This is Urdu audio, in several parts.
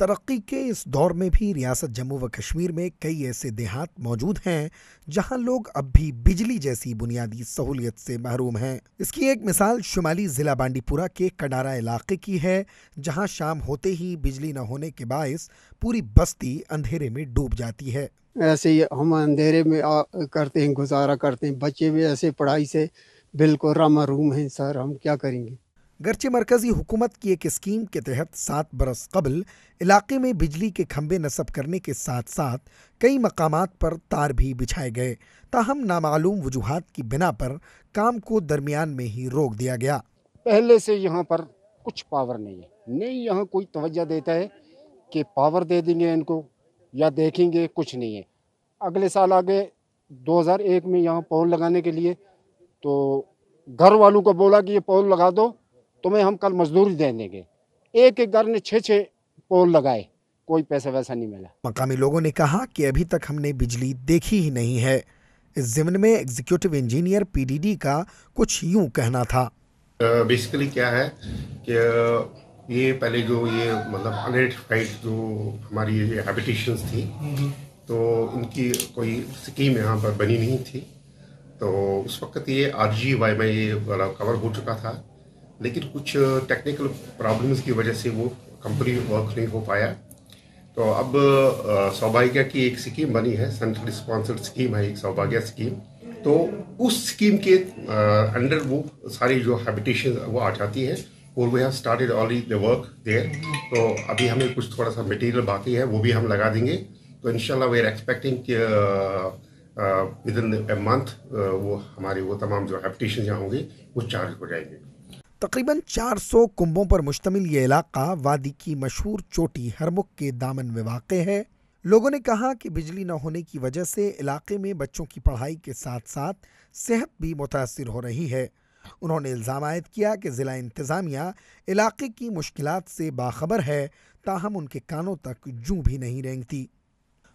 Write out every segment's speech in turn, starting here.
ترقی کے اس دور میں بھی ریاست جموں و کشمیر میں کئی ایسے دیہات موجود ہیں جہاں لوگ اب بھی بجلی جیسی بنیادی سہولیت سے محروم ہیں۔ اس کی ایک مثال شمالی ضلع بانڈی پورہ کے کڈارا علاقے کی ہے، جہاں شام ہوتے ہی بجلی نہ ہونے کے باعث پوری بستی اندھیرے میں ڈوب جاتی ہے۔ ایسے ہی ہم اندھیرے میں کرتے ہیں، گزارا کرتے ہیں، بچے بھی ایسے پڑھائی سے بالکل محروم ہیں۔ سر ہم کیا کریں گے؟ گرچہ مرکزی حکومت کی ایک اسکیم کے تحت 7 برس قبل علاقے میں بجلی کے کھمبے نصب کرنے کے ساتھ ساتھ کئی مقامات پر تار بھی بچھائے گئے، تاہم نامعلوم وجوہات کی بنا پر کام کو درمیان میں ہی روک دیا گیا۔ پہلے سے یہاں پر کچھ پاور نہیں ہے، نہیں یہاں کوئی توجہ دیتا ہے کہ پاور دے دیں گے ان کو یا دیکھیں گے، کچھ نہیں ہے۔ اگلے سال آگے 2001 میں یہاں پول لگانے کے لیے تو گھر والوں کو بولا کہ یہ پول لگا دو، تمہیں ہم کل مزدوری دے دیں گے۔ ایک گھر نے 6 پول لگائے، کوئی پیسہ ویسا نہیں ملا۔ مقامی لوگوں نے کہا کہ ابھی تک ہم نے بجلی دیکھی ہی نہیں ہے۔ اس ضمن میں ایگزیکٹو انجینئر PDD کا کچھ یوں کہنا تھا۔ بیسیکلی کیا ہے کہ یہ پہلے جو یہ مطلب انآئیڈینٹیفائڈ جو ہماری ہیبیٹیشنز تھی تو ان کی کوئی اسکیم یہاں پر بنی نہیں تھی، تو اس وقت یہ RGY میں یہ کور ہو چکا تھا، لیکن کچھ ٹیکنیکل پرابلمز کی وجہ سے وہ کمپنی ورک نہیں ہو پایا۔ تو اب سوبھاگیہ کی ایک اسکیم بنی ہے، سینٹرل اسپانسرڈ اسکیم ہے ایک سوبھاگیہ اسکیم، تو اس اسکیم کے انڈر وہ ساری جو ہیبیٹیشن وہ آ جاتی ہے اور we have started already the work there. تو ابھی ہمیں کچھ تھوڑا سا مٹیریل باقی ہے، وہ بھی ہم لگا دیں گے، تو انشاءاللہ وی آر ایکسپیکٹنگ کہ ود ان اے منتھ وہ ہماری وہ تمام جو ہیبیٹیشن جہاں ہوں گے وہ چارج ہو جائیں گے۔ تقریباً 400 کنبوں پر مشتمل یہ علاقہ وادی کی مشہور چوٹی ہرمکھ کے دامن میں واقع ہے۔ لوگوں نے کہا کہ بجلی نہ ہونے کی وجہ سے علاقے میں بچوں کی پڑھائی کے ساتھ ساتھ صحت بھی متاثر ہو رہی ہے۔ انہوں نے الزام عائد کیا کہ ضلع انتظامیہ علاقے کی مشکلات سے باخبر ہے، تاہم ان کے کانوں تک جوں بھی نہیں رینگتی۔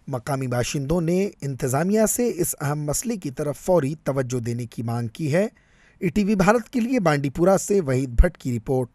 مقامی باشندوں نے انتظامیہ سے اس اہم مسئلے کی طرف فوری توجہ دینے کی مانگ کی ہے۔ ETV بھارت کے لیے بانڈی پورہ سے وحید بھٹ کی رپورٹ۔